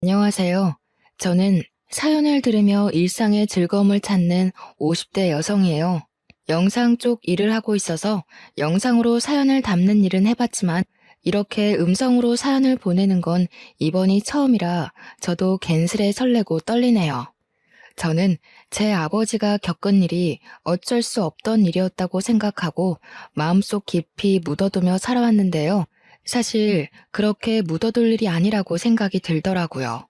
안녕하세요. 저는 사연을 들으며 일상의 즐거움을 찾는 50대 여성이에요. 영상 쪽 일을 하고 있어서 영상으로 사연을 담는 일은 해봤지만 이렇게 음성으로 사연을 보내는 건 이번이 처음이라 저도 괜스레 설레고 떨리네요. 저는 제 아버지가 겪은 일이 어쩔 수 없던 일이었다고 생각하고 마음속 깊이 묻어두며 살아왔는데요. 사실 그렇게 묻어둘 일이 아니라고 생각이 들더라고요.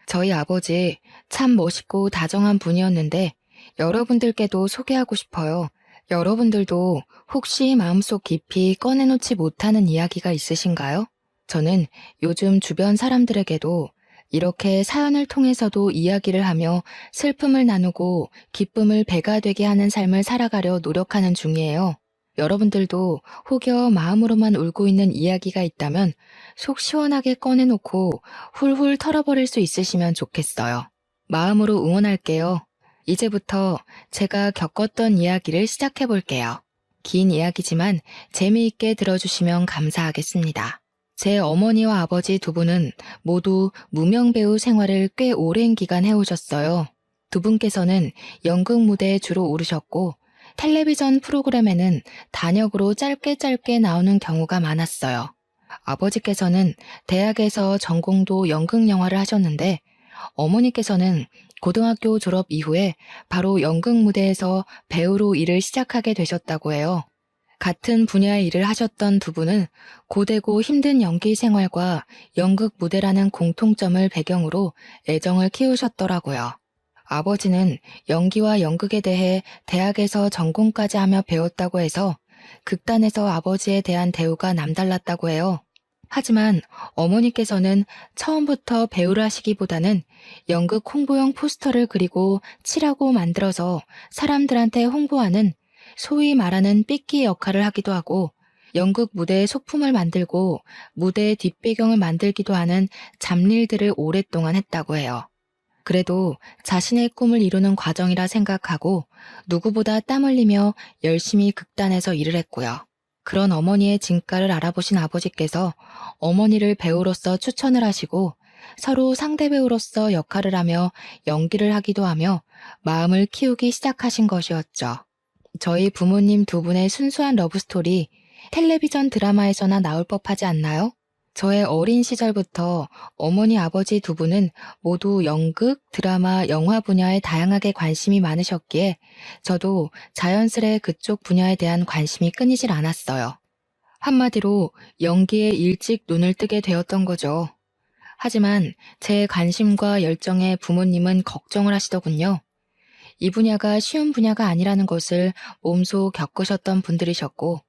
저희 아버지 참 멋있고 다정한 분이었는데 여러분들께도 소개하고 싶어요. 여러분들도 혹시 마음속 깊이 꺼내놓지 못하는 이야기가 있으신가요? 저는 요즘 주변 사람들에게도 이렇게 사연을 통해서도 이야기를 하며 슬픔을 나누고 기쁨을 배가 되게 하는 삶을 살아가려 노력하는 중이에요. 여러분들도 혹여 마음으로만 울고 있는 이야기가 있다면 속 시원하게 꺼내놓고 훌훌 털어버릴 수 있으시면 좋겠어요. 마음으로 응원할게요. 이제부터 제가 겪었던 이야기를 시작해 볼게요. 긴 이야기지만 재미있게 들어주시면 감사하겠습니다. 제 어머니와 아버지 두 분은 모두 무명 배우 생활을 꽤 오랜 기간 해오셨어요. 두 분께서는 연극 무대에 주로 오르셨고 텔레비전 프로그램에는 단역으로 짧게 나오는 경우가 많았어요. 아버지께서는 대학에서 전공도 연극 영화를 하셨는데 어머니께서는 고등학교 졸업 이후에 바로 연극 무대에서 배우로 일을 시작하게 되셨다고 해요. 같은 분야의 일을 하셨던 두 분은 고되고 힘든 연기 생활과 연극 무대라는 공통점을 배경으로 애정을 키우셨더라고요. 아버지는 연기와 연극에 대해 대학에서 전공까지 하며 배웠다고 해서 극단에서 아버지에 대한 대우가 남달랐다고 해요. 하지만 어머니께서는 처음부터 배우를 하시기보다는 연극 홍보용 포스터를 그리고 칠하고 만들어서 사람들한테 홍보하는 소위 말하는 삐끼 역할을 하기도 하고 연극 무대의 소품을 만들고 무대의 뒷배경을 만들기도 하는 잡일들을 오랫동안 했다고 해요. 그래도 자신의 꿈을 이루는 과정이라 생각하고 누구보다 땀 흘리며 열심히 극단에서 일을 했고요. 그런 어머니의 진가를 알아보신 아버지께서 어머니를 배우로서 추천을 하시고 서로 상대 배우로서 역할을 하며 연기를 하기도 하며 마음을 키우기 시작하신 것이었죠. 저희 부모님 두 분의 순수한 러브스토리 텔레비전 드라마에서나 나올 법하지 않나요? 저의 어린 시절부터 어머니 아버지 두 분은 모두 연극, 드라마, 영화 분야에 다양하게 관심이 많으셨기에 저도 자연스레 그쪽 분야에 대한 관심이 끊이질 않았어요. 한마디로 연기에 일찍 눈을 뜨게 되었던 거죠. 하지만 제 관심과 열정에 부모님은 걱정을 하시더군요. 이 분야가 쉬운 분야가 아니라는 것을 몸소 겪으셨던 분들이셨고,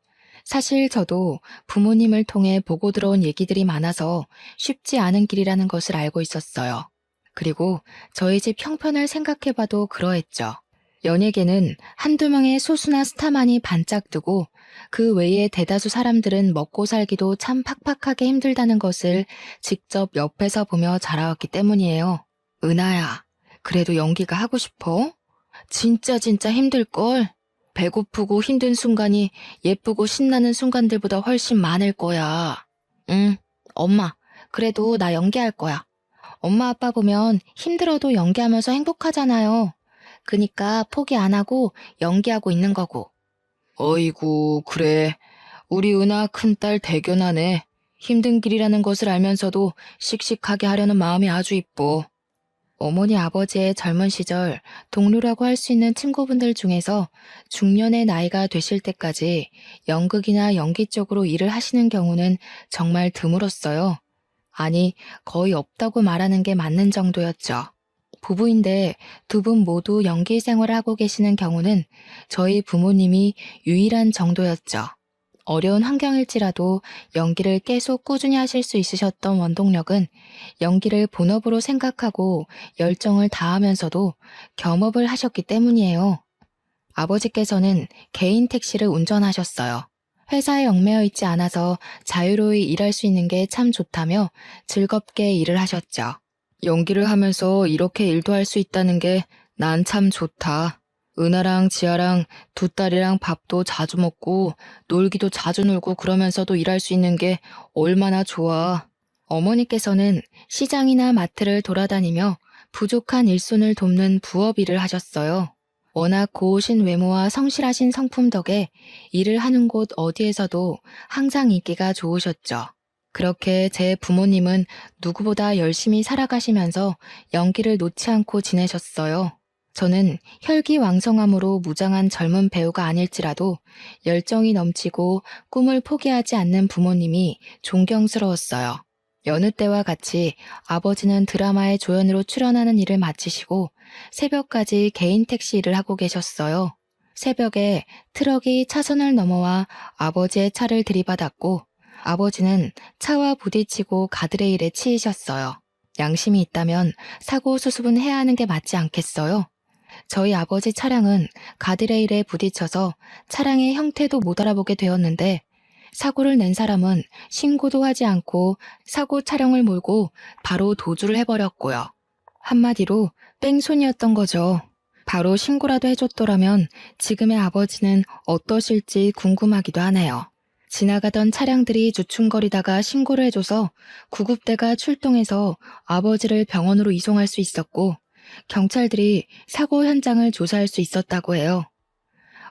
사실 저도 부모님을 통해 보고 들어온 얘기들이 많아서 쉽지 않은 길이라는 것을 알고 있었어요. 그리고 저희 집 형편을 생각해봐도 그러했죠. 연예계는 한두 명의 소수나 스타만이 반짝 뜨고 그 외에 대다수 사람들은 먹고 살기도 참 팍팍하게 힘들다는 것을 직접 옆에서 보며 자라왔기 때문이에요. 은하야, 그래도 연기가 하고 싶어? 진짜 힘들걸? 배고프고 힘든 순간이 예쁘고 신나는 순간들보다 훨씬 많을 거야. 응, 엄마, 그래도 나 연기할 거야. 엄마 아빠 보면 힘들어도 연기하면서 행복하잖아요. 그니까 포기 안 하고 연기하고 있는 거고. 어이구, 그래. 우리 은하 큰딸 대견하네. 힘든 길이라는 것을 알면서도 씩씩하게 하려는 마음이 아주 이뻐. 어머니 아버지의 젊은 시절 동료라고 할 수 있는 친구분들 중에서 중년의 나이가 되실 때까지 연극이나 연기 쪽으로 일을 하시는 경우는 정말 드물었어요. 아니, 거의 없다고 말하는 게 맞는 정도였죠. 부부인데 두 분 모두 연기 생활을 하고 계시는 경우는 저희 부모님이 유일한 정도였죠. 어려운 환경일지라도 연기를 계속 꾸준히 하실 수 있으셨던 원동력은 연기를 본업으로 생각하고 열정을 다하면서도 겸업을 하셨기 때문이에요. 아버지께서는 개인 택시를 운전하셨어요. 회사에 얽매여 있지 않아서 자유로이 일할 수 있는 게 참 좋다며 즐겁게 일을 하셨죠. 연기를 하면서 이렇게 일도 할 수 있다는 게 난 참 좋다. 은하랑 지아랑 두 딸이랑 밥도 자주 먹고 놀기도 자주 놀고 그러면서도 일할 수 있는 게 얼마나 좋아. 어머니께서는 시장이나 마트를 돌아다니며 부족한 일손을 돕는 부업 일을 하셨어요. 워낙 고우신 외모와 성실하신 성품 덕에 일을 하는 곳 어디에서도 항상 인기가 좋으셨죠. 그렇게 제 부모님은 누구보다 열심히 살아가시면서 연기를 놓지 않고 지내셨어요. 저는 혈기왕성함으로 무장한 젊은 배우가 아닐지라도 열정이 넘치고 꿈을 포기하지 않는 부모님이 존경스러웠어요. 여느 때와 같이 아버지는 드라마의 조연으로 출연하는 일을 마치시고 새벽까지 개인 택시 일을 하고 계셨어요. 새벽에 트럭이 차선을 넘어와 아버지의 차를 들이받았고 아버지는 차와 부딪히고 가드레일에 치이셨어요. 양심이 있다면 사고 수습은 해야 하는 게 맞지 않겠어요? 저희 아버지 차량은 가드레일에 부딪혀서 차량의 형태도 못 알아보게 되었는데 사고를 낸 사람은 신고도 하지 않고 사고 차량을 몰고 바로 도주를 해버렸고요. 한마디로 뺑소니였던 거죠. 바로 신고라도 해줬더라면 지금의 아버지는 어떠실지 궁금하기도 하네요. 지나가던 차량들이 주춤거리다가 신고를 해줘서 구급대가 출동해서 아버지를 병원으로 이송할 수 있었고 경찰들이 사고 현장을 조사할 수 있었다고 해요.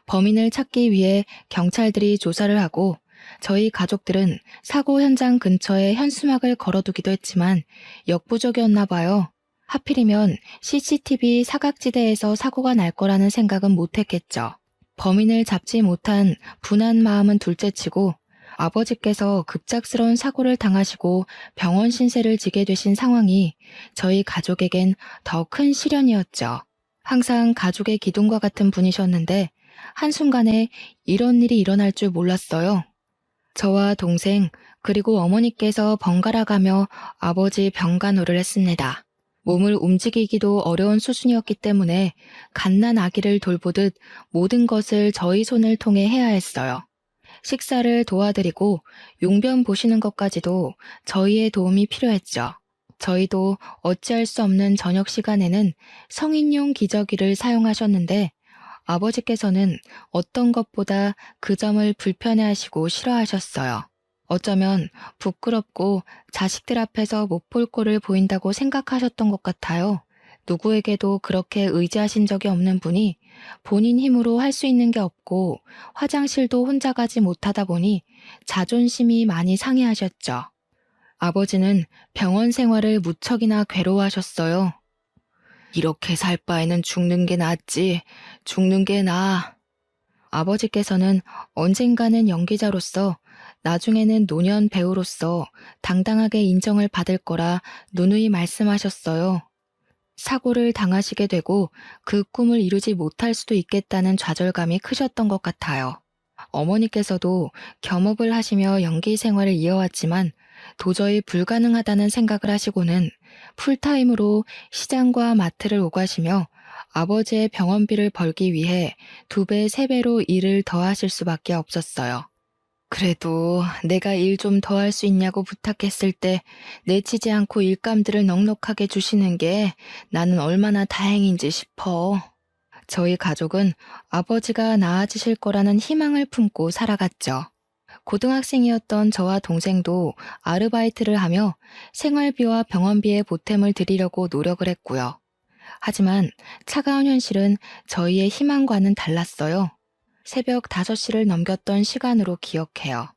범인을 찾기 위해 경찰들이 조사를 하고 저희 가족들은 사고 현장 근처에 현수막을 걸어두기도 했지만 역부족이었나 봐요. 하필이면 CCTV 사각지대에서 사고가 날 거라는 생각은 못했겠죠. 범인을 잡지 못한 분한 마음은 둘째치고 아버지께서 급작스러운 사고를 당하시고 병원 신세를 지게 되신 상황이 저희 가족에겐 더 큰 시련이었죠. 항상 가족의 기둥과 같은 분이셨는데 한순간에 이런 일이 일어날 줄 몰랐어요. 저와 동생 그리고 어머니께서 번갈아 가며 아버지 병간호를 했습니다. 몸을 움직이기도 어려운 수준이었기 때문에 갓난 아기를 돌보듯 모든 것을 저희 손을 통해 해야 했어요. 식사를 도와드리고 용변 보시는 것까지도 저희의 도움이 필요했죠. 저희도 어찌할 수 없는 저녁 시간에는 성인용 기저귀를 사용하셨는데 아버지께서는 어떤 것보다 그 점을 불편해하시고 싫어하셨어요. 어쩌면 부끄럽고 자식들 앞에서 못 볼 꼴을 보인다고 생각하셨던 것 같아요. 누구에게도 그렇게 의지하신 적이 없는 분이 본인 힘으로 할 수 있는 게 없고 화장실도 혼자 가지 못하다 보니 자존심이 많이 상해하셨죠. 아버지는 병원 생활을 무척이나 괴로워하셨어요. 이렇게 살 바에는 죽는 게 낫지, 죽는 게 나아. 아버지께서는 언젠가는 연기자로서 나중에는 노년 배우로서 당당하게 인정을 받을 거라 누누이 말씀하셨어요. 사고를 당하시게 되고 그 꿈을 이루지 못할 수도 있겠다는 좌절감이 크셨던 것 같아요. 어머니께서도 겸업을 하시며 연기 생활을 이어왔지만 도저히 불가능하다는 생각을 하시고는 풀타임으로 시장과 마트를 오가시며 아버지의 병원비를 벌기 위해 2배, 3배로 일을 더 하실 수밖에 없었어요. 그래도 내가 일 좀 더 할 수 있냐고 부탁했을 때 내치지 않고 일감들을 넉넉하게 주시는 게 나는 얼마나 다행인지 싶어. 저희 가족은 아버지가 나아지실 거라는 희망을 품고 살아갔죠. 고등학생이었던 저와 동생도 아르바이트를 하며 생활비와 병원비에 보탬을 드리려고 노력을 했고요. 하지만 차가운 현실은 저희의 희망과는 달랐어요. 새벽 5시를 넘겼던 시간으로 기억해요.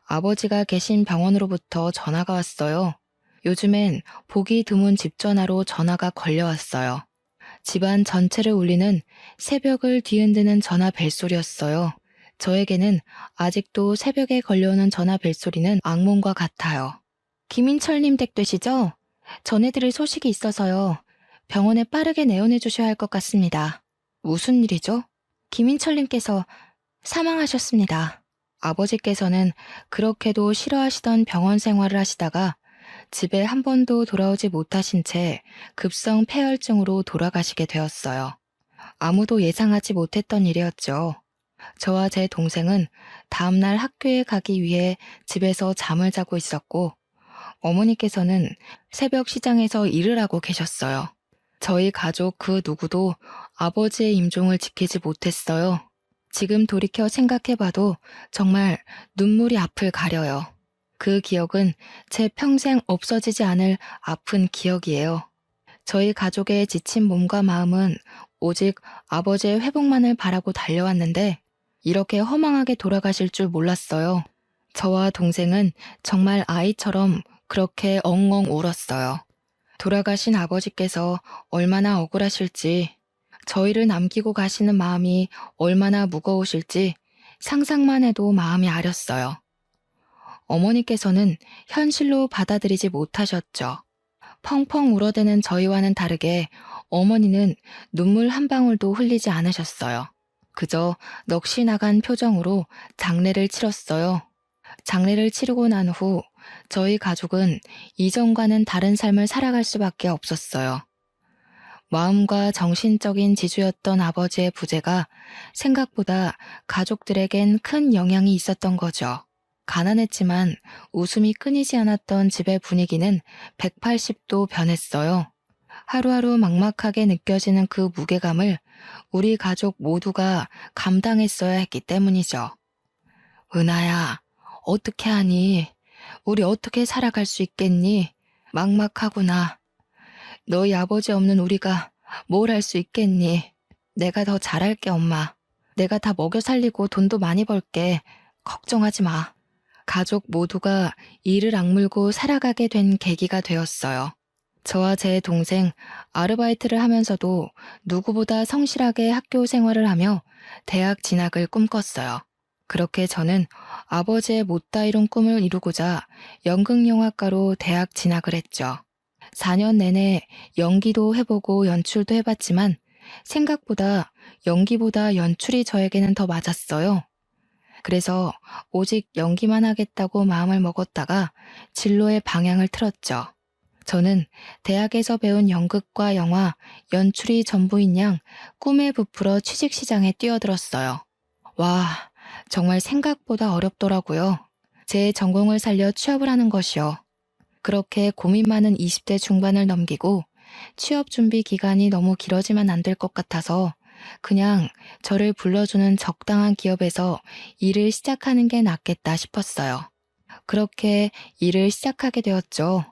아버지가 계신 병원으로부터 전화가 왔어요. 요즘엔 보기 드문 집 전화로 전화가 걸려왔어요. 집안 전체를 울리는 새벽을 뒤흔드는 전화 벨소리였어요. 저에게는 아직도 새벽에 걸려오는 전화 벨소리는 악몽과 같아요. 김인철님 댁 되시죠? 전해드릴 소식이 있어서요. 병원에 빠르게 내원해 주셔야 할 것 같습니다. 무슨 일이죠? 김인철님께서 사망하셨습니다. 아버지께서는 그렇게도 싫어하시던 병원 생활을 하시다가 집에 한 번도 돌아오지 못하신 채 급성 폐혈증으로 돌아가시게 되었어요. 아무도 예상하지 못했던 일이었죠. 저와 제 동생은 다음날 학교에 가기 위해 집에서 잠을 자고 있었고 어머니께서는 새벽 시장에서 일을 하고 계셨어요. 저희 가족 그 누구도 아버지의 임종을 지키지 못했어요. 지금 돌이켜 생각해봐도 정말 눈물이 앞을 가려요. 그 기억은 제 평생 없어지지 않을 아픈 기억이에요. 저희 가족의 지친 몸과 마음은 오직 아버지의 회복만을 바라고 달려왔는데 이렇게 허망하게 돌아가실 줄 몰랐어요. 저와 동생은 정말 아이처럼 그렇게 엉엉 울었어요. 돌아가신 아버지께서 얼마나 억울하실지, 저희를 남기고 가시는 마음이 얼마나 무거우실지 상상만 해도 마음이 아렸어요. 어머니께서는 현실로 받아들이지 못하셨죠. 펑펑 울어대는 저희와는 다르게 어머니는 눈물 한 방울도 흘리지 않으셨어요. 그저 넋이 나간 표정으로 장례를 치렀어요. 장례를 치르고 난 후 저희 가족은 이전과는 다른 삶을 살아갈 수밖에 없었어요. 마음과 정신적인 지주였던 아버지의 부재가 생각보다 가족들에겐 큰 영향이 있었던 거죠. 가난했지만 웃음이 끊이지 않았던 집의 분위기는 180도 변했어요. 하루하루 막막하게 느껴지는 그 무게감을 우리 가족 모두가 감당했어야 했기 때문이죠. 은하야, 어떻게 하니? 우리 어떻게 살아갈 수 있겠니? 막막하구나. 너희 아버지 없는 우리가 뭘 할 수 있겠니? 내가 더 잘할게, 엄마. 내가 다 먹여 살리고 돈도 많이 벌게. 걱정하지 마. 가족 모두가 이를 악물고 살아가게 된 계기가 되었어요. 저와 제 동생 아르바이트를 하면서도 누구보다 성실하게 학교 생활을 하며 대학 진학을 꿈꿨어요. 그렇게 저는 아버지의 못다 이룬 꿈을 이루고자 연극영화과로 대학 진학을 했죠. 4년 내내 연기도 해보고 연출도 해봤지만 생각보다 연기보다 연출이 저에게는 더 맞았어요. 그래서 오직 연기만 하겠다고 마음을 먹었다가 진로의 방향을 틀었죠. 저는 대학에서 배운 연극과 영화, 연출이 전부인 양 꿈에 부풀어 취직시장에 뛰어들었어요. 와, 정말 생각보다 어렵더라고요. 제 전공을 살려 취업을 하는 것이요. 그렇게 고민 많은 20대 중반을 넘기고 취업 준비 기간이 너무 길어지면 안 될 것 같아서 그냥 저를 불러주는 적당한 기업에서 일을 시작하는 게 낫겠다 싶었어요. 그렇게 일을 시작하게 되었죠.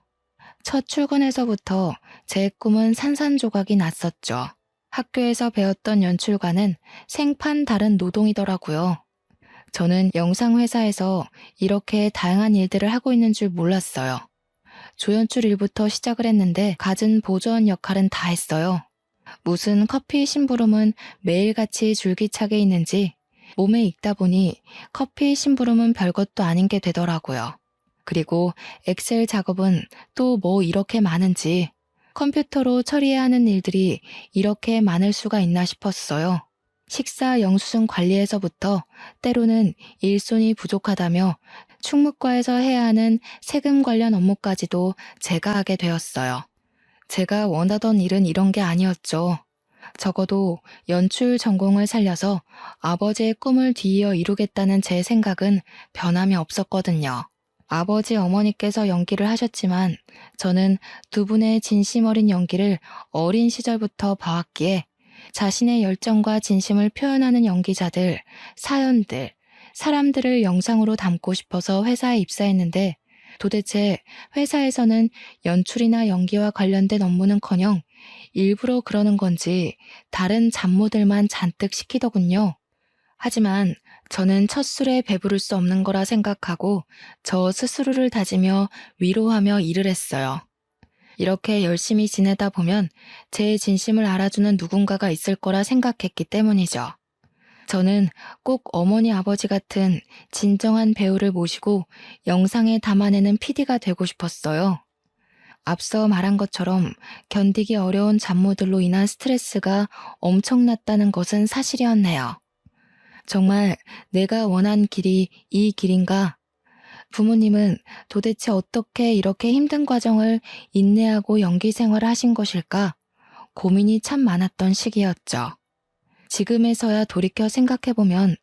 첫 출근에서부터 제 꿈은 산산조각이 났었죠. 학교에서 배웠던 연출과는 생판 다른 노동이더라고요. 저는 영상회사에서 이렇게 다양한 일들을 하고 있는 줄 몰랐어요. 조연출 일부터 시작을 했는데 갖은 보조원 역할은 다 했어요. 무슨 커피 심부름은 매일같이 줄기차게 있는지 몸에 익다 보니 커피 심부름은 별것도 아닌 게 되더라고요. 그리고 엑셀 작업은 또 뭐 이렇게 많은지 컴퓨터로 처리해야 하는 일들이 이렇게 많을 수가 있나 싶었어요. 식사 영수증 관리에서부터 때로는 일손이 부족하다며 충무과에서 해야 하는 세금 관련 업무까지도 제가 하게 되었어요. 제가 원하던 일은 이런 게 아니었죠. 적어도 연출 전공을 살려서 아버지의 꿈을 뒤이어 이루겠다는 제 생각은 변함이 없었거든요. 아버지 어머니께서 연기를 하셨지만 저는 두 분의 진심 어린 연기를 어린 시절부터 봐왔기에 자신의 열정과 진심을 표현하는 연기자들, 사연들, 사람들을 영상으로 담고 싶어서 회사에 입사했는데 도대체 회사에서는 연출이나 연기와 관련된 업무는커녕 일부러 그러는 건지 다른 잡무들만 잔뜩 시키더군요. 하지만 저는 첫 술에 배부를 수 없는 거라 생각하고 저 스스로를 다지며 위로하며 일을 했어요. 이렇게 열심히 지내다 보면 제 진심을 알아주는 누군가가 있을 거라 생각했기 때문이죠. 저는 꼭 어머니 아버지 같은 진정한 배우를 모시고 영상에 담아내는 PD가 되고 싶었어요. 앞서 말한 것처럼 견디기 어려운 잡무들로 인한 스트레스가 엄청났다는 것은 사실이었네요. 정말 내가 원한 길이 이 길인가? 부모님은 도대체 어떻게 이렇게 힘든 과정을 인내하고 연기 생활을 하신 것일까? 고민이 참 많았던 시기였죠. 지금에서야 돌이켜 생각해보면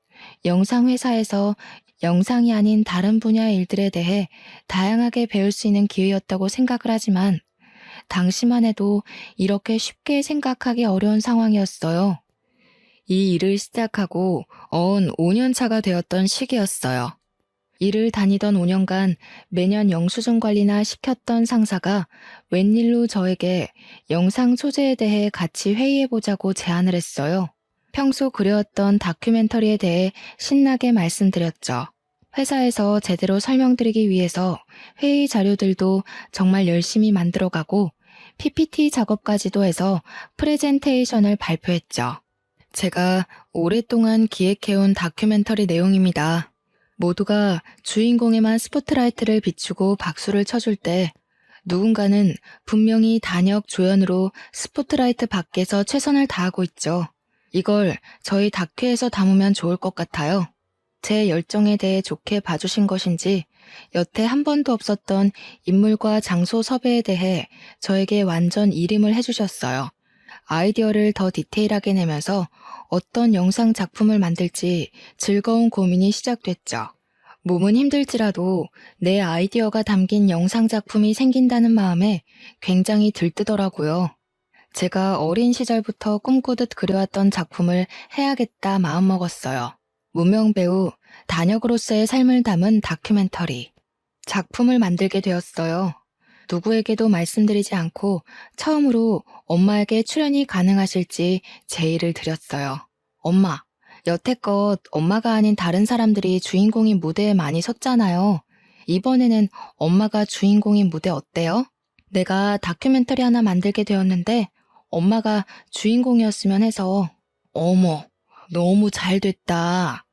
영상회사에서 영상이 아닌 다른 분야의 일들에 대해 다양하게 배울 수 있는 기회였다고 생각을 하지만 당시만 해도 이렇게 쉽게 생각하기 어려운 상황이었어요. 이 일을 시작하고 5년 차가 되었던 시기였어요. 일을 다니던 5년간 매년 영수증 관리나 시켰던 상사가 웬일로 저에게 영상 소재에 대해 같이 회의해보자고 제안을 했어요. 평소 그려왔던 다큐멘터리에 대해 신나게 말씀드렸죠. 회사에서 제대로 설명드리기 위해서 회의 자료들도 정말 열심히 만들어가고 PPT 작업까지도 해서 프레젠테이션을 발표했죠. 제가 오랫동안 기획해온 다큐멘터리 내용입니다. 모두가 주인공에만 스포트라이트를 비추고 박수를 쳐줄 때 누군가는 분명히 단역 조연으로 스포트라이트 밖에서 최선을 다하고 있죠. 이걸 저희 다큐에서 담으면 좋을 것 같아요. 제 열정에 대해 좋게 봐주신 것인지 여태 한 번도 없었던 인물과 장소 섭외에 대해 저에게 완전 일임을 해주셨어요. 아이디어를 더 디테일하게 내면서 어떤 영상 작품을 만들지 즐거운 고민이 시작됐죠. 몸은 힘들지라도 내 아이디어가 담긴 영상 작품이 생긴다는 마음에 굉장히 들뜨더라고요. 제가 어린 시절부터 꿈꾸듯 그려왔던 작품을 해야겠다 마음먹었어요. 무명 배우 단역으로서의 삶을 담은 다큐멘터리. 작품을 만들게 되었어요. 누구에게도 말씀드리지 않고 처음으로 엄마에게 출연이 가능하실지 제의를 드렸어요. 엄마, 여태껏 엄마가 아닌 다른 사람들이 주인공인 무대에 많이 섰잖아요. 이번에는 엄마가 주인공인 무대 어때요? 내가 다큐멘터리 하나 만들게 되었는데 엄마가 주인공이었으면 해서. 어머, 너무 잘 됐다.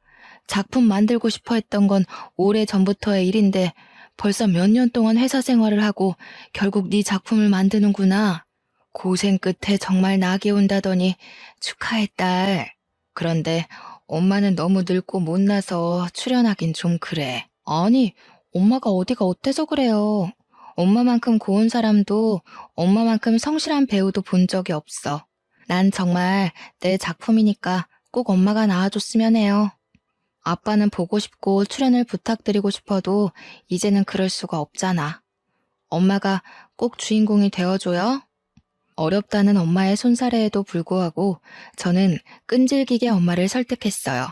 작품 만들고 싶어 했던 건 오래전부터의 일인데 벌써 몇 년 동안 회사 생활을 하고 결국 네 작품을 만드는구나. 고생 끝에 정말 낙이 온다더니 축하해, 딸. 그런데 엄마는 너무 늙고 못나서 출연하긴 좀 그래. 아니, 엄마가 어디가 어때서 그래요. 엄마만큼 고운 사람도 엄마만큼 성실한 배우도 본 적이 없어. 난 정말 내 작품이니까 꼭 엄마가 나와줬으면 해요. 아빠는 보고 싶고 출연을 부탁드리고 싶어도 이제는 그럴 수가 없잖아. 엄마가 꼭 주인공이 되어줘요. 어렵다는 엄마의 손사래에도 불구하고 저는 끈질기게 엄마를 설득했어요.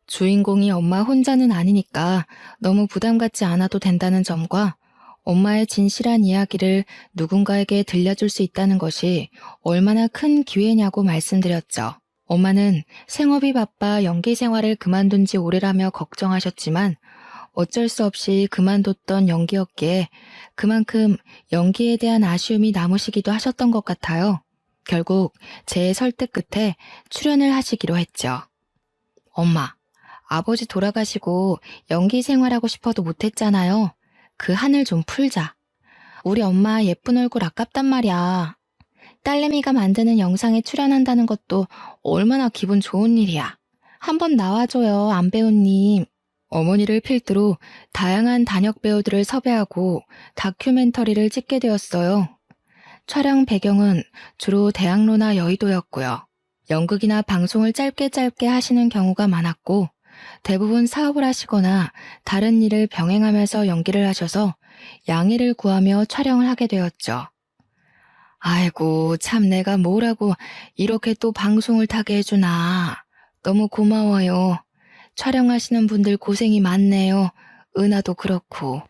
주인공이 엄마 혼자는 아니니까 너무 부담 갖지 않아도 된다는 점과 엄마의 진실한 이야기를 누군가에게 들려줄 수 있다는 것이 얼마나 큰 기회냐고 말씀드렸죠. 엄마는 생업이 바빠 연기 생활을 그만둔 지 오래라며 걱정하셨지만 어쩔 수 없이 그만뒀던 연기였기에 그만큼 연기에 대한 아쉬움이 남으시기도 하셨던 것 같아요. 결국 제 설득 끝에 출연을 하시기로 했죠. 엄마, 아버지 돌아가시고 연기 생활하고 싶어도 못했잖아요. 그 한을 좀 풀자. 우리 엄마 예쁜 얼굴 아깝단 말이야. 딸내미가 만드는 영상에 출연한다는 것도 얼마나 기분 좋은 일이야. 한번 나와줘요, 안배우님. 어머니를 필두로 다양한 단역 배우들을 섭외하고 다큐멘터리를 찍게 되었어요. 촬영 배경은 주로 대학로나 여의도였고요. 연극이나 방송을 짧게 하시는 경우가 많았고 대부분 사업을 하시거나 다른 일을 병행하면서 연기를 하셔서 양해를 구하며 촬영을 하게 되었죠. 아이고, 참 내가 뭐라고 이렇게 또 방송을 타게 해주나. 너무 고마워요. 촬영하시는 분들 고생이 많네요. 은하도 그렇고.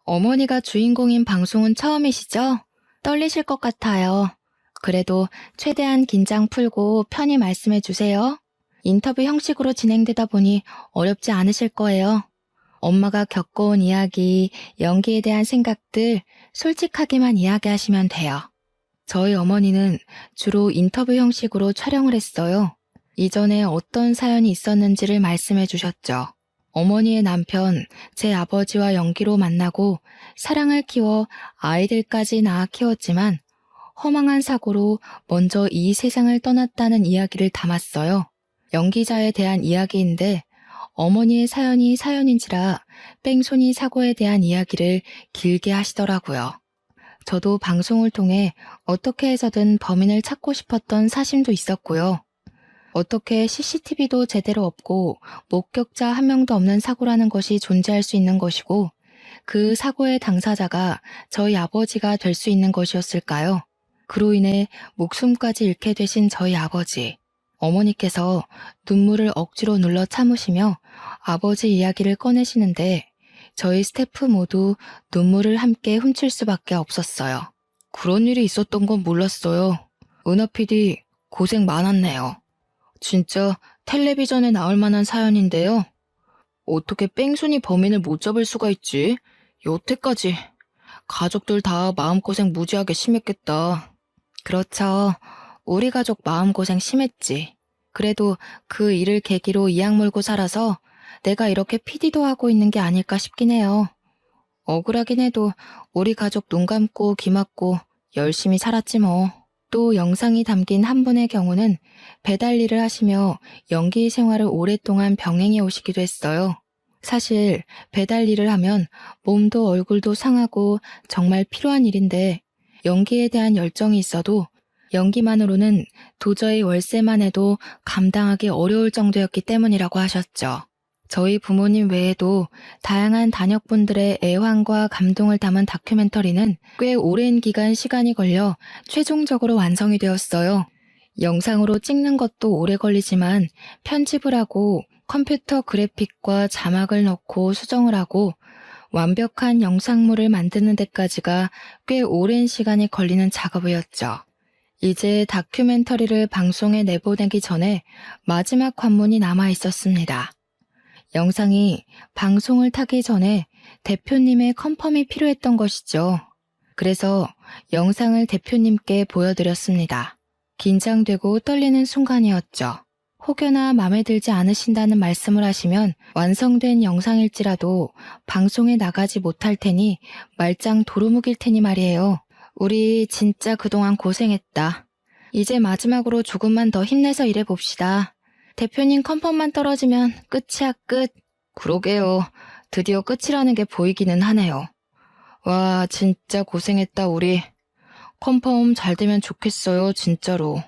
어머니가 주인공인 방송은 처음이시죠? 떨리실 것 같아요. 그래도 최대한 긴장 풀고 편히 말씀해 주세요. 인터뷰 형식으로 진행되다 보니 어렵지 않으실 거예요. 엄마가 겪어온 이야기, 연기에 대한 생각들 솔직하게만 이야기하시면 돼요. 저희 어머니는 주로 인터뷰 형식으로 촬영을 했어요. 이전에 어떤 사연이 있었는지를 말씀해 주셨죠. 어머니의 남편, 제 아버지와 연기로 만나고 사랑을 키워 아이들까지 낳아 키웠지만 허망한 사고로 먼저 이 세상을 떠났다는 이야기를 담았어요. 연기자에 대한 이야기인데 어머니의 사연이 사연인지라 뺑소니 사고에 대한 이야기를 길게 하시더라고요. 저도 방송을 통해 어떻게 해서든 범인을 찾고 싶었던 사심도 있었고요. 어떻게 CCTV도 제대로 없고 목격자 한 명도 없는 사고라는 것이 존재할 수 있는 것이고 그 사고의 당사자가 저희 아버지가 될 수 있는 것이었을까요? 그로 인해 목숨까지 잃게 되신 저희 아버지. 어머니께서 눈물을 억지로 눌러 참으시며 아버지 이야기를 꺼내시는데 저희 스태프 모두 눈물을 함께 훔칠 수밖에 없었어요. 그런 일이 있었던 건 몰랐어요. 은하 PD 고생 많았네요. 진짜 텔레비전에 나올 만한 사연인데요. 어떻게 뺑소니 범인을 못 잡을 수가 있지? 여태까지 가족들 다 마음고생 무지하게 심했겠다. 그렇죠. 우리 가족 마음고생 심했지. 그래도 그 일을 계기로 이악 물고 살아서 내가 이렇게 PD도 하고 있는 게 아닐까 싶긴 해요. 억울하긴 해도 우리 가족 눈 감고 귀 막고 열심히 살았지 뭐. 또 영상이 담긴 한 분의 경우는 배달 일을 하시며 연기 생활을 오랫동안 병행해 오시기도 했어요. 사실 배달 일을 하면 몸도 얼굴도 상하고 정말 필요한 일인데 연기에 대한 열정이 있어도 연기만으로는 도저히 월세만 해도 감당하기 어려울 정도였기 때문이라고 하셨죠. 저희 부모님 외에도 다양한 단역분들의 애환과 감동을 담은 다큐멘터리는 꽤 오랜 기간 시간이 걸려 최종적으로 완성이 되었어요. 영상으로 찍는 것도 오래 걸리지만 편집을 하고 컴퓨터 그래픽과 자막을 넣고 수정을 하고 완벽한 영상물을 만드는 데까지가 꽤 오랜 시간이 걸리는 작업이었죠. 이제 다큐멘터리를 방송에 내보내기 전에 마지막 관문이 남아 있었습니다. 영상이 방송을 타기 전에 대표님의 컨펌이 필요했던 것이죠. 그래서 영상을 대표님께 보여드렸습니다. 긴장되고 떨리는 순간이었죠. 혹여나 마음에 들지 않으신다는 말씀을 하시면 완성된 영상일지라도 방송에 나가지 못할 테니 말짱 도루묵일 테니 말이에요. 우리 진짜 그동안 고생했다. 이제 마지막으로 조금만 더 힘내서 일해봅시다. 대표님 컨펌만 떨어지면 끝이야 끝. 그러게요. 드디어 끝이라는 게 보이기는 하네요. 와 진짜 고생했다 우리. 컨펌 잘 되면 좋겠어요 진짜로.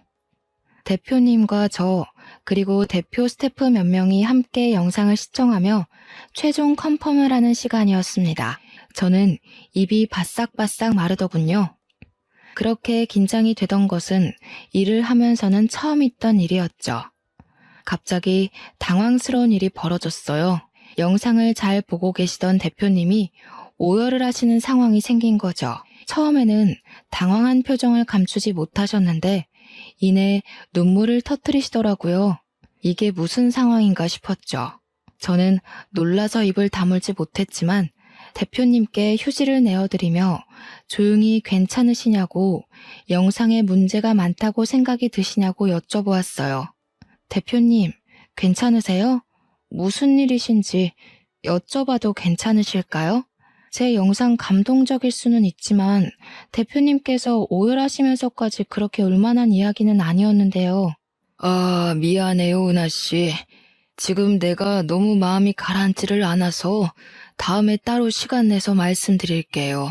대표님과 저 그리고 대표 스태프 몇 명이 함께 영상을 시청하며 최종 컨펌을 하는 시간이었습니다. 저는 입이 바싹바싹 마르더군요. 그렇게 긴장이 되던 것은 일을 하면서는 처음 있던 일이었죠. 갑자기 당황스러운 일이 벌어졌어요. 영상을 잘 보고 계시던 대표님이 오열을 하시는 상황이 생긴 거죠. 처음에는 당황한 표정을 감추지 못하셨는데 이내 눈물을 터뜨리시더라고요. 이게 무슨 상황인가 싶었죠. 저는 놀라서 입을 다물지 못했지만 대표님께 휴지를 내어드리며 조용히 괜찮으시냐고 영상에 문제가 많다고 생각이 드시냐고 여쭤보았어요. 대표님, 괜찮으세요? 무슨 일이신지 여쭤봐도 괜찮으실까요? 제 영상 감동적일 수는 있지만 대표님께서 오열하시면서까지 그렇게 울만한 이야기는 아니었는데요. 아, 미안해요, 은하씨. 지금 내가 너무 마음이 가라앉지를 않아서 다음에 따로 시간 내서 말씀드릴게요.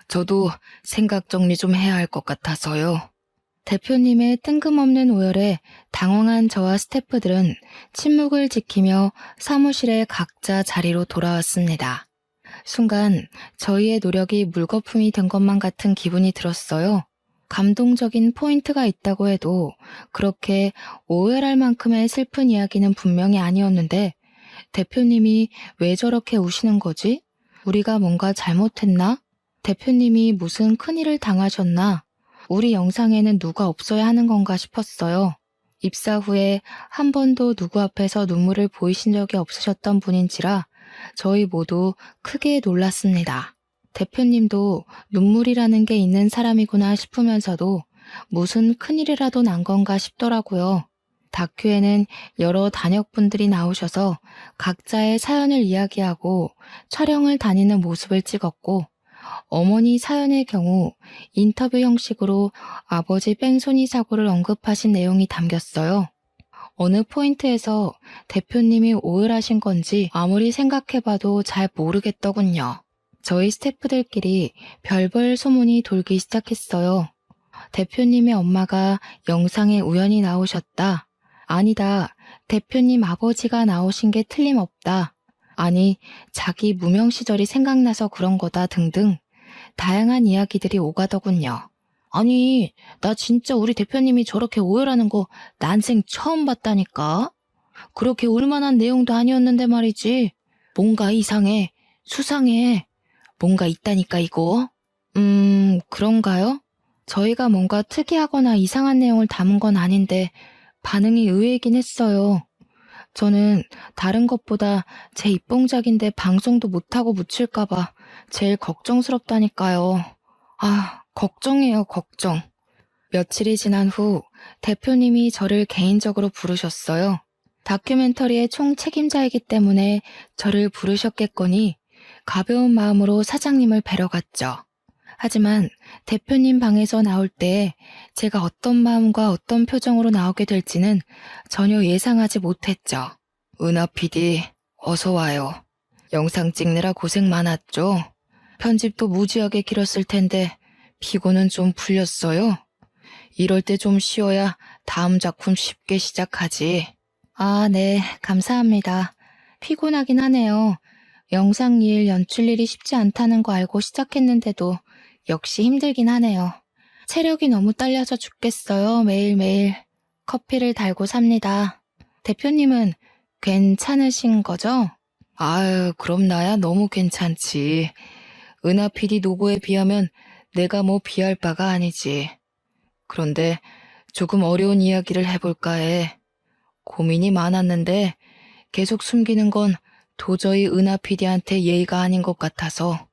저도 생각 정리 좀 해야 할 것 같아서요. 대표님의 뜬금없는 오열에 당황한 저와 스태프들은 침묵을 지키며 사무실에 각자 자리로 돌아왔습니다. 순간 저희의 노력이 물거품이 된 것만 같은 기분이 들었어요. 감동적인 포인트가 있다고 해도 그렇게 오열할 만큼의 슬픈 이야기는 분명히 아니었는데 대표님이 왜 저렇게 우시는 거지? 우리가 뭔가 잘못했나? 대표님이 무슨 큰일을 당하셨나? 우리 영상에는 누가 없어야 하는 건가 싶었어요. 입사 후에 한 번도 누구 앞에서 눈물을 보이신 적이 없으셨던 분인지라 저희 모두 크게 놀랐습니다. 대표님도 눈물이라는 게 있는 사람이구나 싶으면서도 무슨 큰일이라도 난 건가 싶더라고요. 다큐에는 여러 단역분들이 나오셔서 각자의 사연을 이야기하고 촬영을 다니는 모습을 찍었고 어머니 사연의 경우 인터뷰 형식으로 아버지 뺑소니 사고를 언급하신 내용이 담겼어요. 어느 포인트에서 대표님이 오열하신 건지 아무리 생각해봐도 잘 모르겠더군요. 저희 스태프들끼리 별별 소문이 돌기 시작했어요. 대표님의 엄마가 영상에 우연히 나오셨다. 아니다. 대표님 아버지가 나오신 게 틀림없다. 아니, 자기 무명 시절이 생각나서 그런 거다 등등 다양한 이야기들이 오가더군요. 아니, 나 진짜 우리 대표님이 저렇게 오열하는 거 난생 처음 봤다니까? 그렇게 울만한 내용도 아니었는데 말이지. 뭔가 이상해. 수상해. 뭔가 있다니까 이거. 그런가요? 저희가 뭔가 특이하거나 이상한 내용을 담은 건 아닌데 반응이 의외이긴 했어요. 저는 다른 것보다 제 입봉작인데 방송도 못하고 묻힐까봐 제일 걱정스럽다니까요. 아, 걱정이에요, 걱정. 며칠이 지난 후 대표님이 저를 개인적으로 부르셨어요. 다큐멘터리의 총책임자이기 때문에 저를 부르셨겠거니 가벼운 마음으로 사장님을 뵈러 갔죠. 하지만 대표님 방에서 나올 때 제가 어떤 마음과 어떤 표정으로 나오게 될지는 전혀 예상하지 못했죠. 은하 PD, 어서 와요. 영상 찍느라 고생 많았죠? 편집도 무지하게 길었을 텐데 피곤은 좀 풀렸어요? 이럴 때 좀 쉬어야 다음 작품 쉽게 시작하지. 아, 네, 감사합니다. 피곤하긴 하네요. 영상 일, 연출 일이 쉽지 않다는 거 알고 시작했는데도 역시 힘들긴 하네요. 체력이 너무 딸려서 죽겠어요, 매일매일. 커피를 달고 삽니다. 대표님은 괜찮으신 거죠? 아유, 그럼 나야 너무 괜찮지. 은하 PD 노고에 비하면 내가 뭐 비할 바가 아니지. 그런데 조금 어려운 이야기를 해볼까 해. 고민이 많았는데 계속 숨기는 건 도저히 은하 PD한테 예의가 아닌 것 같아서.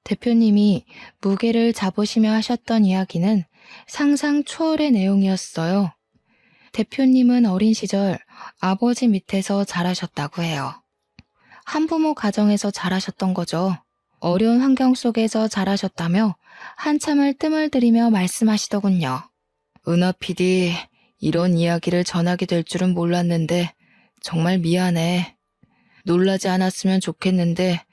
대표님이 무게를 잡으시며 하셨던 이야기는 상상 초월의 내용이었어요. 대표님은 어린 시절 아버지 밑에서 자라셨다고 해요. 한부모 가정에서 자라셨던 거죠. 어려운 환경 속에서 자라셨다며 한참을 뜸을 들이며 말씀하시더군요. 은하 PD, 이런 이야기를 전하게 될 줄은 몰랐는데 정말 미안해. 놀라지 않았으면 좋겠는데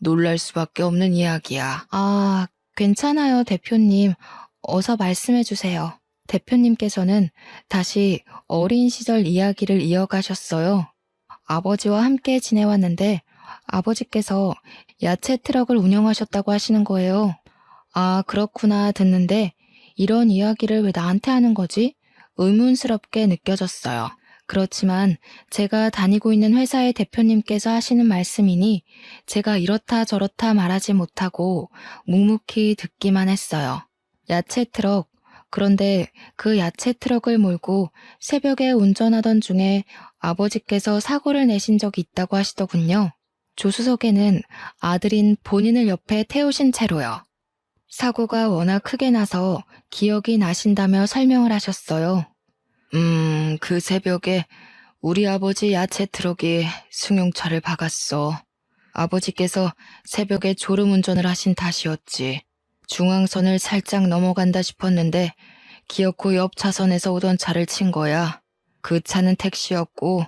놀랄 수밖에 없는 이야기야. 아, 괜찮아요, 대표님. 어서 말씀해 주세요. 대표님께서는 다시 어린 시절 이야기를 이어가셨어요. 아버지와 함께 지내왔는데 아버지께서 야채 트럭을 운영하셨다고 하시는 거예요. 아, 그렇구나 듣는데 이런 이야기를 왜 나한테 하는 거지? 의문스럽게 느껴졌어요. 그렇지만 제가 다니고 있는 회사의 대표님께서 하시는 말씀이니 제가 이렇다 저렇다 말하지 못하고 묵묵히 듣기만 했어요. 야채 트럭. 그런데 그 야채 트럭을 몰고 새벽에 운전하던 중에 아버지께서 사고를 내신 적이 있다고 하시더군요. 조수석에는 아들인 본인을 옆에 태우신 채로요. 사고가 워낙 크게 나서 기억이 나신다며 설명을 하셨어요. 그 새벽에 우리 아버지 야채 트럭이 승용차를 박았어. 아버지께서 새벽에 졸음운전을 하신 탓이었지. 중앙선을 살짝 넘어간다 싶었는데 기어코 옆 차선에서 오던 차를 친 거야. 그 차는 택시였고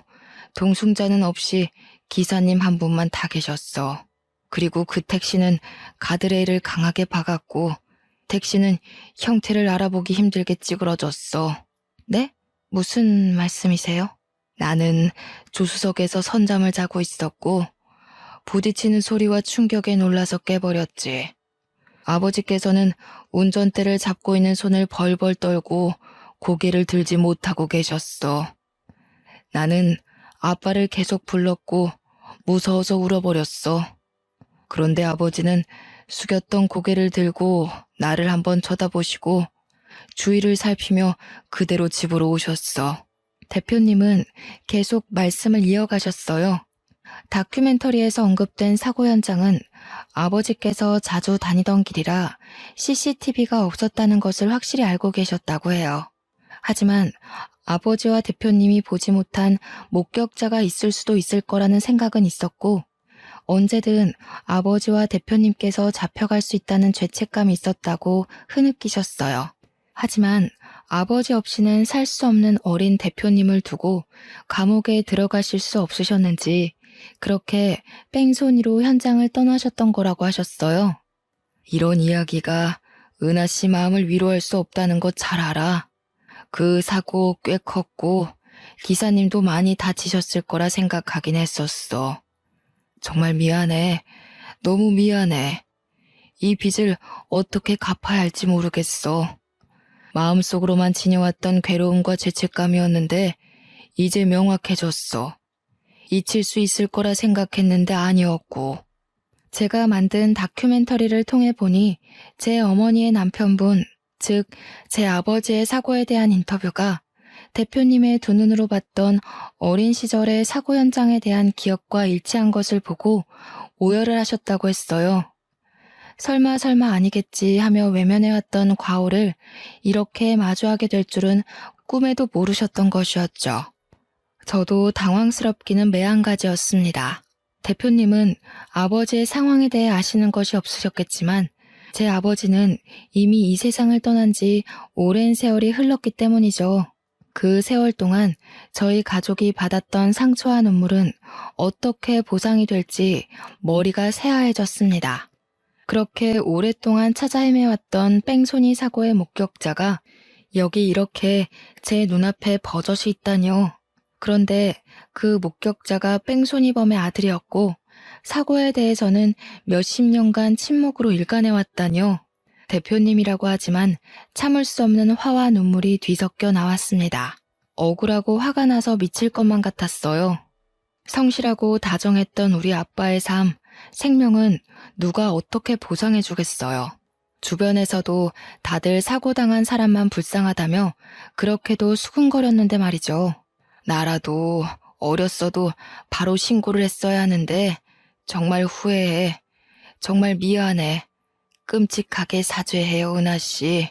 동승자는 없이 기사님 한 분만 타 계셨어. 그리고 그 택시는 가드레일을 강하게 박았고 택시는 형태를 알아보기 힘들게 찌그러졌어. 네? 무슨 말씀이세요? 나는 조수석에서 선잠을 자고 있었고 부딪히는 소리와 충격에 놀라서 깨버렸지. 아버지께서는 운전대를 잡고 있는 손을 벌벌 떨고 고개를 들지 못하고 계셨어. 나는 아빠를 계속 불렀고 무서워서 울어버렸어. 그런데 아버지는 숙였던 고개를 들고 나를 한번 쳐다보시고 주위를 살피며 그대로 집으로 오셨어. 대표님은 계속 말씀을 이어가셨어요. 다큐멘터리에서 언급된 사고 현장은 아버지께서 자주 다니던 길이라 CCTV가 없었다는 것을 확실히 알고 계셨다고 해요. 하지만 아버지와 대표님이 보지 못한 목격자가 있을 수도 있을 거라는 생각은 있었고 언제든 아버지와 대표님께서 잡혀갈 수 있다는 죄책감이 있었다고 흐느끼셨어요. 하지만 아버지 없이는 살 수 없는 어린 대표님을 두고 감옥에 들어가실 수 없으셨는지 그렇게 뺑소니로 현장을 떠나셨던 거라고 하셨어요. 이런 이야기가 은하 씨 마음을 위로할 수 없다는 거 잘 알아. 그 사고 꽤 컸고 기사님도 많이 다치셨을 거라 생각하긴 했었어. 정말 미안해. 너무 미안해. 이 빚을 어떻게 갚아야 할지 모르겠어. 마음속으로만 지녀왔던 괴로움과 죄책감이었는데 이제 명확해졌어. 잊힐 수 있을 거라 생각했는데 아니었고 제가 만든 다큐멘터리를 통해 보니 제 어머니의 남편분, 즉, 제 아버지의 사고에 대한 인터뷰가 대표님의 두 눈으로 봤던 어린 시절의 사고 현장에 대한 기억과 일치한 것을 보고 오열을 하셨다고 했어요. 설마 설마 아니겠지 하며 외면해왔던 과오를 이렇게 마주하게 될 줄은 꿈에도 모르셨던 것이었죠. 저도 당황스럽기는 매한가지였습니다. 대표님은 아버지의 상황에 대해 아시는 것이 없으셨겠지만 제 아버지는 이미 이 세상을 떠난 지 오랜 세월이 흘렀기 때문이죠. 그 세월 동안 저희 가족이 받았던 상처와 눈물은 어떻게 보상이 될지 머리가 새하얘졌습니다. 그렇게 오랫동안 찾아 헤매왔던 뺑소니 사고의 목격자가 여기 이렇게 제 눈앞에 버젓이 있다뇨. 그런데 그 목격자가 뺑소니범의 아들이었고 사고에 대해서는 몇십 년간 침묵으로 일관해왔다뇨. 대표님이라고 하지만 참을 수 없는 화와 눈물이 뒤섞여 나왔습니다. 억울하고 화가 나서 미칠 것만 같았어요. 성실하고 다정했던 우리 아빠의 삶, 생명은 누가 어떻게 보상해 주겠어요. 주변에서도 다들 사고당한 사람만 불쌍하다며 그렇게도 수군거렸는데 말이죠. 나라도 어렸어도 바로 신고를 했어야 하는데 정말 후회해. 정말 미안해. 끔찍하게 사죄해요, 은하 씨.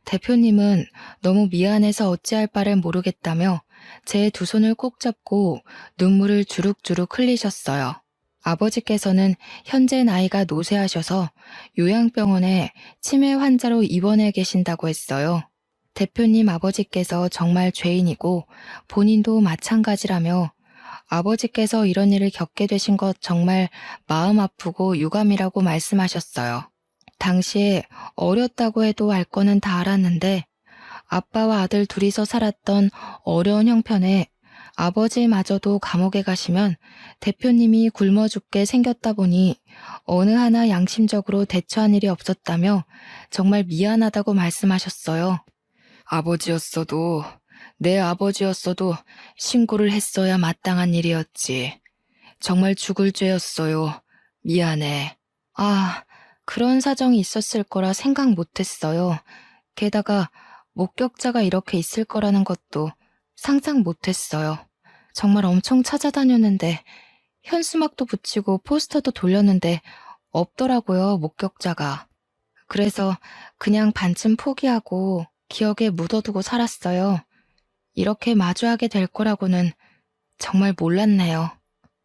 대표님은 너무 미안해서 어찌할 바를 모르겠다며 제 두 손을 꼭 잡고 눈물을 주룩주룩 흘리셨어요. 아버지께서는 현재 나이가 노쇠하셔서 요양병원에 치매 환자로 입원해 계신다고 했어요. 대표님 아버지께서 정말 죄인이고 본인도 마찬가지라며 아버지께서 이런 일을 겪게 되신 것 정말 마음 아프고 유감이라고 말씀하셨어요. 당시에 어렸다고 해도 알 거는 다 알았는데 아빠와 아들 둘이서 살았던 어려운 형편에 아버지마저도 감옥에 가시면 대표님이 굶어 죽게 생겼다 보니 어느 하나 양심적으로 대처한 일이 없었다며 정말 미안하다고 말씀하셨어요. 아버지였어도 내 아버지였어도 신고를 했어야 마땅한 일이었지. 정말 죽을 죄였어요. 미안해. 아, 그런 사정이 있었을 거라 생각 못했어요. 게다가 목격자가 이렇게 있을 거라는 것도 상상 못했어요. 정말 엄청 찾아다녔는데 현수막도 붙이고 포스터도 돌렸는데 없더라고요, 목격자가. 그래서 그냥 반쯤 포기하고 기억에 묻어두고 살았어요. 이렇게 마주하게 될 거라고는 정말 몰랐네요.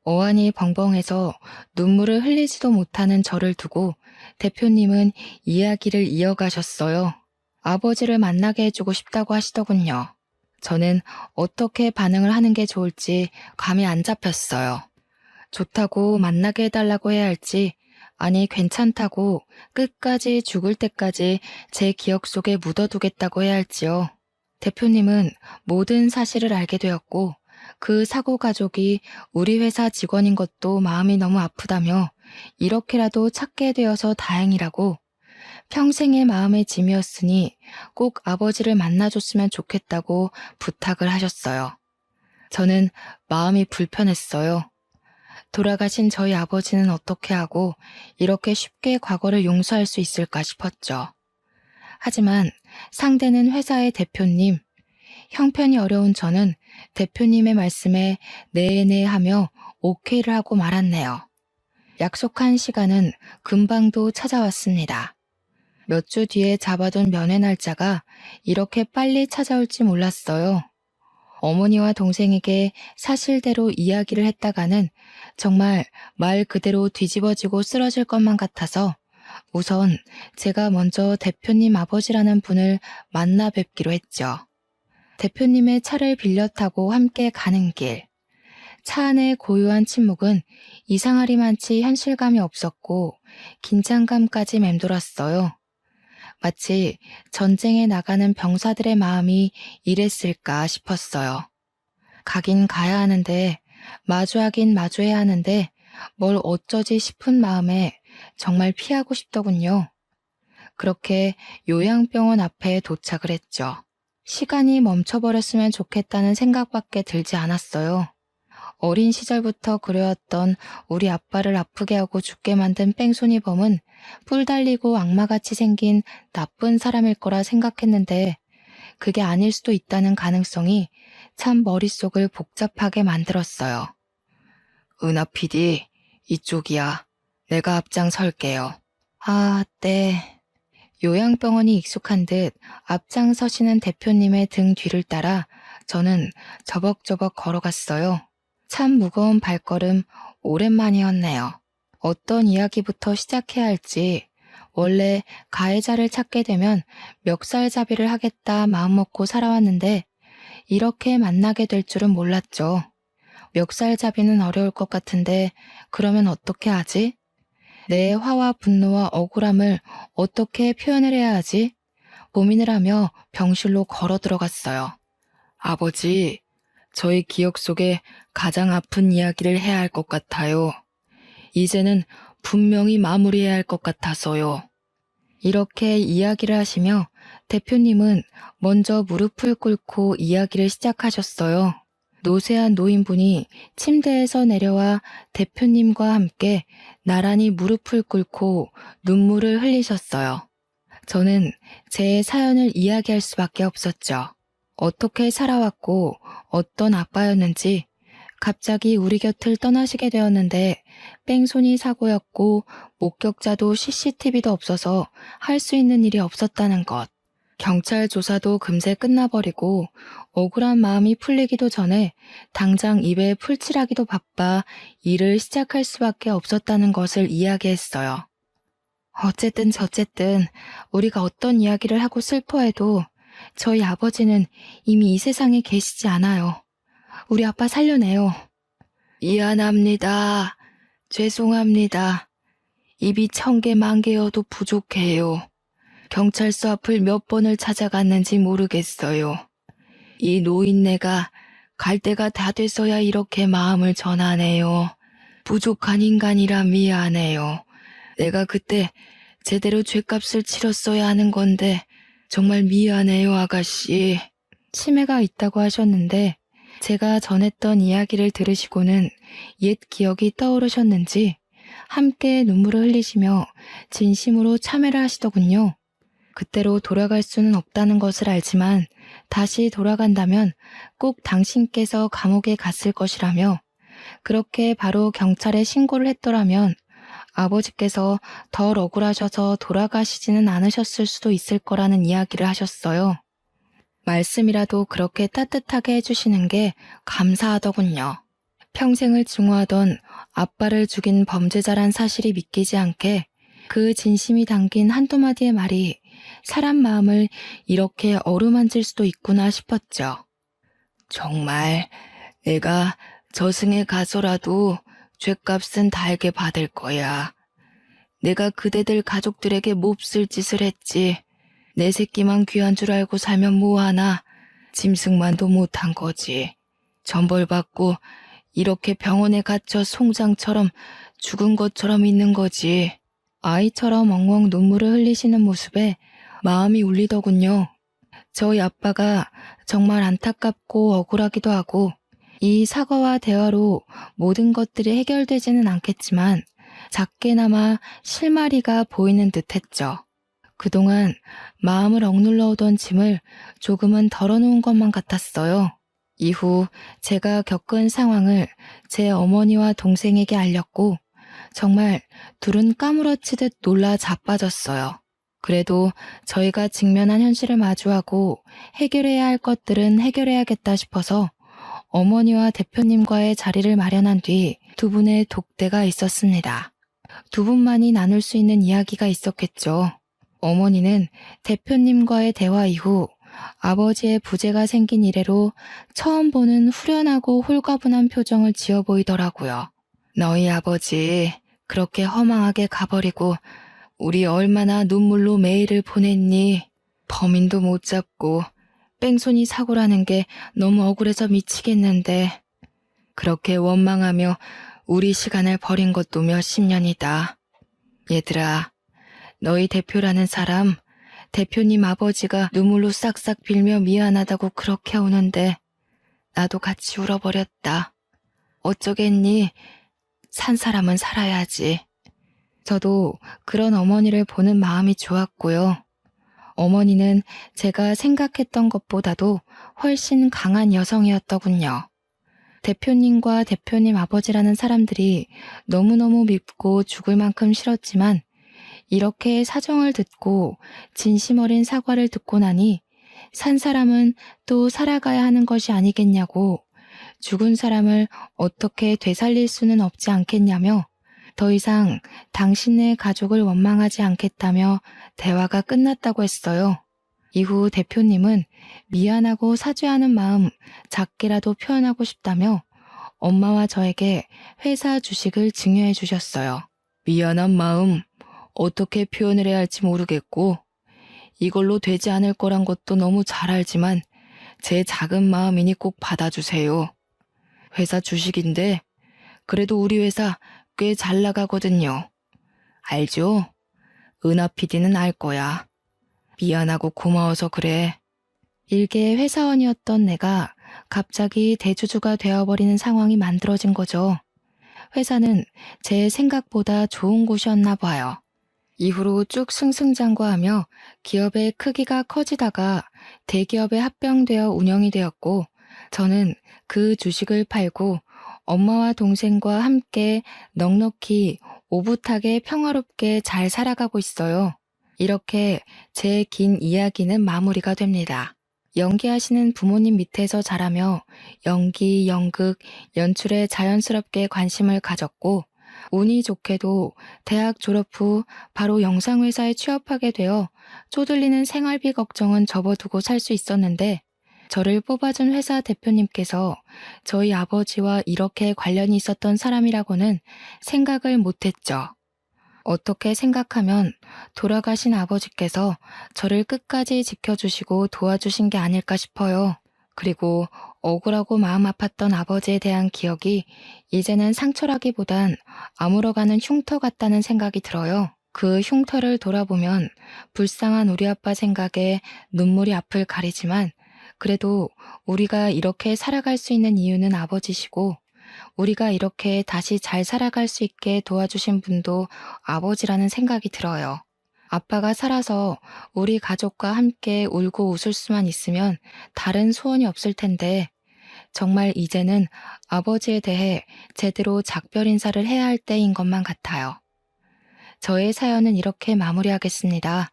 어안이 벙벙해서 눈물을 흘리지도 못하는 저를 두고 대표님은 이야기를 이어가셨어요. 아버지를 만나게 해주고 싶다고 하시더군요. 저는 어떻게 반응을 하는 게 좋을지 감이 안 잡혔어요. 좋다고 만나게 해달라고 해야 할지, 아니 괜찮다고 끝까지 죽을 때까지 제 기억 속에 묻어두겠다고 해야 할지요. 대표님은 모든 사실을 알게 되었고 그 사고 가족이 우리 회사 직원인 것도 마음이 너무 아프다며 이렇게라도 찾게 되어서 다행이라고 평생의 마음의 짐이었으니 꼭 아버지를 만나줬으면 좋겠다고 부탁을 하셨어요. 저는 마음이 불편했어요. 돌아가신 저희 아버지는 어떻게 하고 이렇게 쉽게 과거를 용서할 수 있을까 싶었죠. 하지만 상대는 회사의 대표님, 형편이 어려운 저는 대표님의 말씀에 네네 하며 오케이를 하고 말았네요. 약속한 시간은 금방도 찾아왔습니다. 몇 주 뒤에 잡아둔 면회 날짜가 이렇게 빨리 찾아올지 몰랐어요. 어머니와 동생에게 사실대로 이야기를 했다가는 정말 말 그대로 뒤집어지고 쓰러질 것만 같아서 우선 제가 먼저 대표님 아버지라는 분을 만나 뵙기로 했죠. 대표님의 차를 빌려 타고 함께 가는 길. 차 안의 고요한 침묵은 이상하리만치 현실감이 없었고 긴장감까지 맴돌았어요. 마치 전쟁에 나가는 병사들의 마음이 이랬을까 싶었어요. 가긴 가야 하는데 마주하긴 마주해야 하는데 뭘 어쩌지 싶은 마음에 정말 피하고 싶더군요. 그렇게 요양병원 앞에 도착을 했죠. 시간이 멈춰버렸으면 좋겠다는 생각밖에 들지 않았어요. 어린 시절부터 그려왔던 우리 아빠를 아프게 하고 죽게 만든 뺑소니 범은 뿔 달리고 악마같이 생긴 나쁜 사람일 거라 생각했는데 그게 아닐 수도 있다는 가능성이 참 머릿속을 복잡하게 만들었어요. 은하 PD, 이쪽이야. 내가 앞장설게요. 아, 네. 요양병원이 익숙한 듯 앞장서시는 대표님의 등 뒤를 따라 저는 저벅저벅 걸어갔어요. 참 무거운 발걸음 오랜만이었네요. 어떤 이야기부터 시작해야 할지 원래 가해자를 찾게 되면 멱살잡이를 하겠다 마음먹고 살아왔는데 이렇게 만나게 될 줄은 몰랐죠. 멱살잡이는 어려울 것 같은데 그러면 어떻게 하지? 내 화와 분노와 억울함을 어떻게 표현을 해야 하지? 고민을 하며 병실로 걸어 들어갔어요. 아버지, 저희 기억 속에 가장 아픈 이야기를 해야 할 것 같아요. 이제는 분명히 마무리해야 할 것 같아서요. 이렇게 이야기를 하시며 대표님은 먼저 무릎을 꿇고 이야기를 시작하셨어요. 노쇠한 노인분이 침대에서 내려와 대표님과 함께 나란히 무릎을 꿇고 눈물을 흘리셨어요. 저는 제 사연을 이야기할 수밖에 없었죠. 어떻게 살아왔고 어떤 아빠였는지 갑자기 우리 곁을 떠나시게 되었는데 뺑소니 사고였고 목격자도 CCTV도 없어서 할 수 있는 일이 없었다는 것. 경찰 조사도 금세 끝나버리고 억울한 마음이 풀리기도 전에 당장 입에 풀칠하기도 바빠 일을 시작할 수밖에 없었다는 것을 이야기했어요. 어쨌든 저쨌든 우리가 어떤 이야기를 하고 슬퍼해도 저희 아버지는 이미 이 세상에 계시지 않아요. 우리 아빠 살려내요. 미안합니다. 죄송합니다. 입이 1000개 만개여도 부족해요. 경찰서 앞을 몇 번을 찾아갔는지 모르겠어요. 이 노인네가 갈 때가 다 돼서야 이렇게 마음을 전하네요. 부족한 인간이라 미안해요. 내가 그때 제대로 죗값을 치렀어야 하는 건데 정말 미안해요, 아가씨. 치매가 있다고 하셨는데 제가 전했던 이야기를 들으시고는 옛 기억이 떠오르셨는지 함께 눈물을 흘리시며 진심으로 참회를 하시더군요. 그때로 돌아갈 수는 없다는 것을 알지만 다시 돌아간다면 꼭 당신께서 감옥에 갔을 것이라며 그렇게 바로 경찰에 신고를 했더라면 아버지께서 덜 억울하셔서 돌아가시지는 않으셨을 수도 있을 거라는 이야기를 하셨어요. 말씀이라도 그렇게 따뜻하게 해주시는 게 감사하더군요. 평생을 증오하던 아빠를 죽인 범죄자란 사실이 믿기지 않게 그 진심이 담긴 한두 마디의 말이 사람 마음을 이렇게 어루만질 수도 있구나 싶었죠. 정말 내가 저승에 가서라도 죗값은 달게 받을 거야. 내가 그대들 가족들에게 몹쓸 짓을 했지. 내 새끼만 귀한 줄 알고 살면 뭐하나. 짐승만도 못한 거지. 전벌받고 이렇게 병원에 갇혀 송장처럼 죽은 것처럼 있는 거지. 아이처럼 엉엉 눈물을 흘리시는 모습에 마음이 울리더군요. 저희 아빠가 정말 안타깝고 억울하기도 하고 이 사과와 대화로 모든 것들이 해결되지는 않겠지만 작게나마 실마리가 보이는 듯했죠. 그동안 마음을 억눌러 오던 짐을 조금은 덜어놓은 것만 같았어요. 이후 제가 겪은 상황을 제 어머니와 동생에게 알렸고 정말 둘은 까무러치듯 놀라 자빠졌어요. 그래도 저희가 직면한 현실을 마주하고 해결해야 할 것들은 해결해야겠다 싶어서 어머니와 대표님과의 자리를 마련한 뒤 두 분의 독대가 있었습니다. 두 분만이 나눌 수 있는 이야기가 있었겠죠. 어머니는 대표님과의 대화 이후 아버지의 부재가 생긴 이래로 처음 보는 후련하고 홀가분한 표정을 지어 보이더라고요. 너희 아버지 그렇게 허망하게 가버리고 우리 얼마나 눈물로 매일을 보냈니? 범인도 못 잡고 뺑소니 사고라는 게 너무 억울해서 미치겠는데 그렇게 원망하며 우리 시간을 버린 것도 몇십 년이다. 얘들아, 너희 대표라는 사람, 대표님 아버지가 눈물로 싹싹 빌며 미안하다고 그렇게 우는데 나도 같이 울어버렸다. 어쩌겠니? 산 사람은 살아야지. 저도 그런 어머니를 보는 마음이 좋았고요. 어머니는 제가 생각했던 것보다도 훨씬 강한 여성이었더군요. 대표님과 대표님 아버지라는 사람들이 너무너무 밉고 죽을 만큼 싫었지만 이렇게 사정을 듣고 진심 어린 사과를 듣고 나니 산 사람은 또 살아가야 하는 것이 아니겠냐고, 죽은 사람을 어떻게 되살릴 수는 없지 않겠냐며 더 이상 당신네 가족을 원망하지 않겠다며 대화가 끝났다고 했어요. 이후 대표님은 미안하고 사죄하는 마음 작게라도 표현하고 싶다며 엄마와 저에게 회사 주식을 증여해 주셨어요. 미안한 마음 어떻게 표현을 해야 할지 모르겠고 이걸로 되지 않을 거란 것도 너무 잘 알지만 제 작은 마음이니 꼭 받아주세요. 회사 주식인데 그래도 우리 회사 꽤 잘 나가거든요. 알죠? 은하 PD는 알 거야. 미안하고 고마워서 그래. 일개 회사원이었던 내가 갑자기 대주주가 되어버리는 상황이 만들어진 거죠. 회사는 제 생각보다 좋은 곳이었나 봐요. 이후로 쭉 승승장구하며 기업의 크기가 커지다가 대기업에 합병되어 운영이 되었고, 저는 그 주식을 팔고 엄마와 동생과 함께 넉넉히 오붓하게 평화롭게 잘 살아가고 있어요. 이렇게 제 긴 이야기는 마무리가 됩니다. 연기하시는 부모님 밑에서 자라며 연기, 연극, 연출에 자연스럽게 관심을 가졌고, 운이 좋게도 대학 졸업 후 바로 영상회사에 취업하게 되어 쪼들리는 생활비 걱정은 접어두고 살 수 있었는데, 저를 뽑아준 회사 대표님께서 저희 아버지와 이렇게 관련이 있었던 사람이라고는 생각을 못했죠. 어떻게 생각하면 돌아가신 아버지께서 저를 끝까지 지켜주시고 도와주신 게 아닐까 싶어요. 그리고 억울하고 마음 아팠던 아버지에 대한 기억이 이제는 상처라기보단 아물어가는 흉터 같다는 생각이 들어요. 그 흉터를 돌아보면 불쌍한 우리 아빠 생각에 눈물이 앞을 가리지만, 그래도 우리가 이렇게 살아갈 수 있는 이유는 아버지시고, 우리가 이렇게 다시 잘 살아갈 수 있게 도와주신 분도 아버지라는 생각이 들어요. 아빠가 살아서 우리 가족과 함께 울고 웃을 수만 있으면 다른 소원이 없을 텐데, 정말 이제는 아버지에 대해 제대로 작별 인사를 해야 할 때인 것만 같아요. 저의 사연은 이렇게 마무리하겠습니다.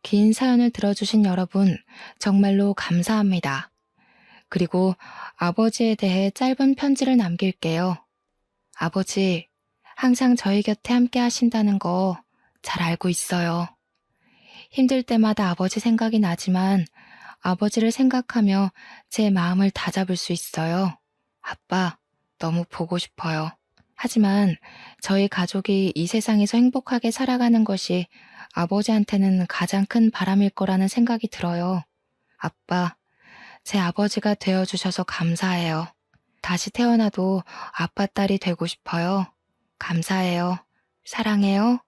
긴 사연을 들어주신 여러분, 정말로 감사합니다. 그리고 아버지에 대해 짧은 편지를 남길게요. 아버지, 항상 저희 곁에 함께 하신다는 거 잘 알고 있어요. 힘들 때마다 아버지 생각이 나지만 아버지를 생각하며 제 마음을 다잡을 수 있어요. 아빠, 너무 보고 싶어요. 하지만 저희 가족이 이 세상에서 행복하게 살아가는 것이 아버지한테는 가장 큰 바람일 거라는 생각이 들어요. 아빠, 제 아버지가 되어주셔서 감사해요. 다시 태어나도 아빠 딸이 되고 싶어요. 감사해요. 사랑해요.